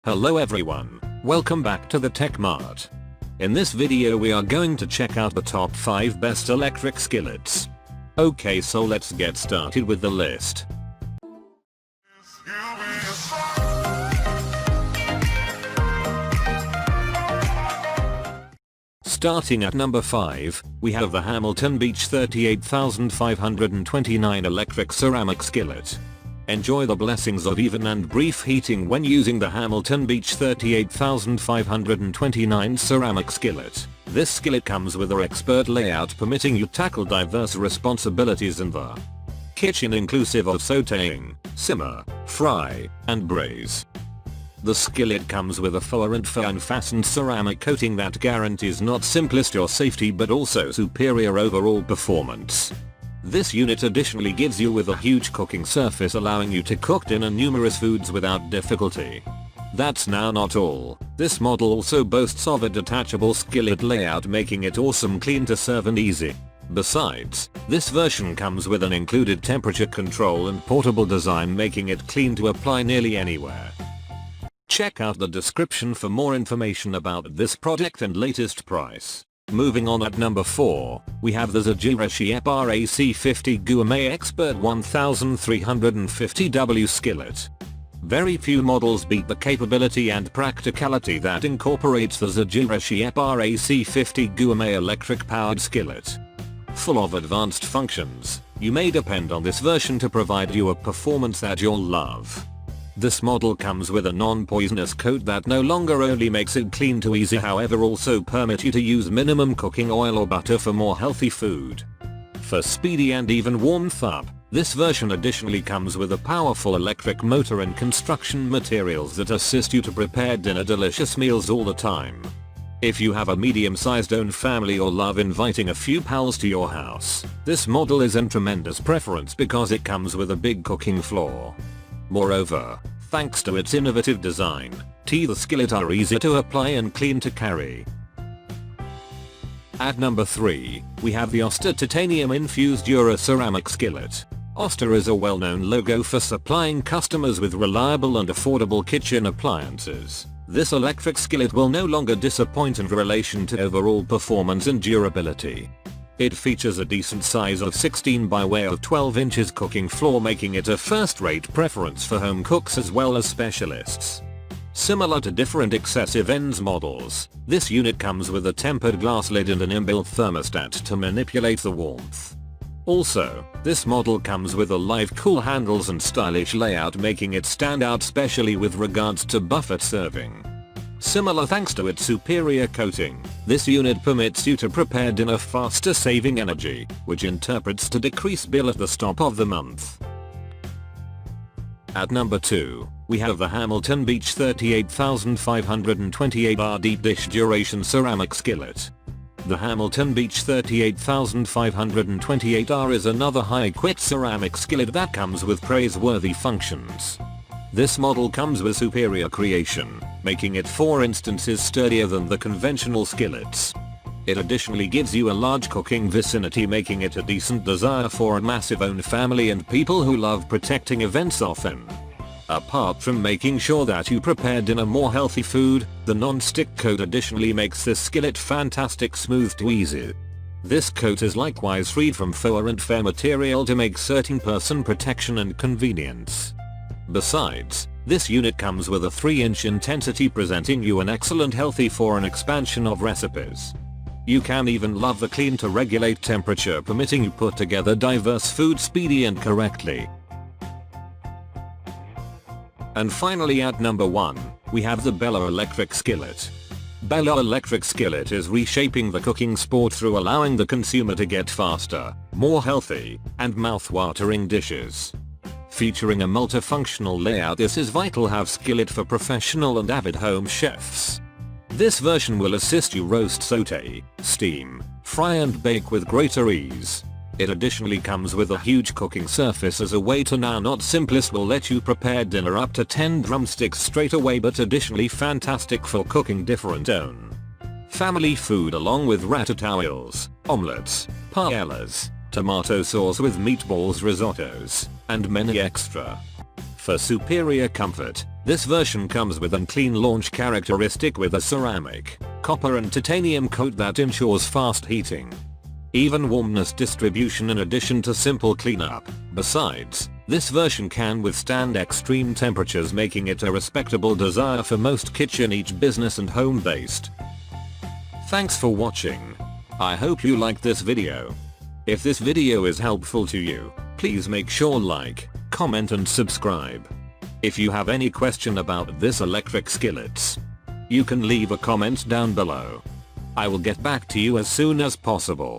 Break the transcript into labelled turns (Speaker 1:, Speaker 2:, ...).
Speaker 1: Hello everyone, welcome back to the Tech Mart. In this video we are going to check out the top 5 best electric skillets. Okay, so let's get started with the list. Starting at number 5, we have the Hamilton Beach 38529 Electric Ceramic Skillet. Enjoy the blessings of even and brief heating when using the Hamilton Beach 38529 ceramic skillet. This skillet comes with an expert layout permitting you tackle diverse responsibilities in the kitchen, inclusive of sautéing, simmer, fry, and braise. The skillet comes with a faux and fastened ceramic coating that guarantees not simplest your safety but also superior overall performance. This unit additionally gives you with a huge cooking surface, allowing you to cook dinner numerous foods without difficulty. That's now not all. This model also boasts of a detachable skillet layout, making it awesome, clean to serve and easy. Besides, this version comes with an included temperature control and portable design, making it clean to apply nearly anywhere. Check out the description for more information about this product and latest price. Moving on, at number 4, we have the Zojirushi EP-RACSO Gourmet Expert 1350W Skillet. Very few models beat the capability and practicality that incorporates the Zojirushi EP-RACSO Gourmet electric powered skillet. Full of advanced functions, you may depend on this version to provide you a performance that you'll love. This model comes with a non-poisonous coat that no longer only makes it clean to easy, however also permit you to use minimum cooking oil or butter for more healthy food. For speedy and even warmth up, this version additionally comes with a powerful electric motor and construction materials that assist you to prepare dinner delicious meals all the time. If you have a medium-sized own family or love inviting a few pals to your house, this model is in tremendous preference because it comes with a big cooking floor. Moreover, thanks to its innovative design, the skillet are easy to apply and clean to carry. At number 3, we have the Oster Tkanium Infused DuraCeramic Skillet. Oster is a well-known logo for supplying customers with reliable and affordable kitchen appliances. This electric skillet will no longer disappoint in relation to overall performance and durability. It features a decent size of 16 by way of 12 inches cooking floor, making it a first-rate preference for home cooks as well as specialists. Similar to different excessive ends models, this unit comes with a tempered glass lid and an inbuilt thermostat to manipulate the warmth. Also, this model comes with a live cool handles and stylish layout, making it stand out especially with regards to buffet serving. Similar thanks to its superior coating, this unit permits you to prepare dinner faster, saving energy, which interprets to decrease bill at the stop of the month. At number 2, we have the Hamilton Beach 38528R Deep Dish Duration Ceramic Skillet. The Hamilton Beach 38528R is another high-quality ceramic skillet that comes with praiseworthy functions. This model comes with superior creation, making it 4 instances sturdier than the conventional skillets. It additionally gives you a large cooking vicinity, making it a decent desire for a massive own family and people who love protecting events often. Apart from making sure that you prepare dinner more healthy food, the non-stick coat additionally makes this skillet fantastic smooth to easy. This coat is likewise freed from faux and fair material to make certain person protection and convenience. Besides, this unit comes with a 3-inch intensity, presenting you an excellent healthy for an expansion of recipes. You can even love the clean to regulate temperature, permitting you put together diverse food speedy and correctly. And finally, at number 1, we have the Bella Electric Skillet. Bella Electric Skillet is reshaping the cooking sport through allowing the consumer to get faster, more healthy, and mouth-watering dishes. Featuring a multifunctional layout, this is vital to have skillet for professional and avid home chefs. This version will assist you roast, sauté, steam, fry and bake with greater ease. It additionally comes with a huge cooking surface as a way to now not simplest will let you prepare dinner up to 10 drumsticks straight away, but additionally fantastic for cooking different own family food along with ratatouilles, omelets, paellas, tomato sauce with meatballs, risottos, and many extra. For superior comfort, this version comes with unclean launch characteristic with a ceramic, copper and titanium coat that ensures fast heating. Even warmness distribution in addition to simple cleanup. Besides, this version can withstand extreme temperatures, making it a respectable desire for most kitchen, each business and home based. Thanks for watching. I hope you liked this video. If this video is helpful to you, please make sure like, comment and subscribe. If you have any question about this electric skillets, you can leave a comment down below. I will get back to you as soon as possible.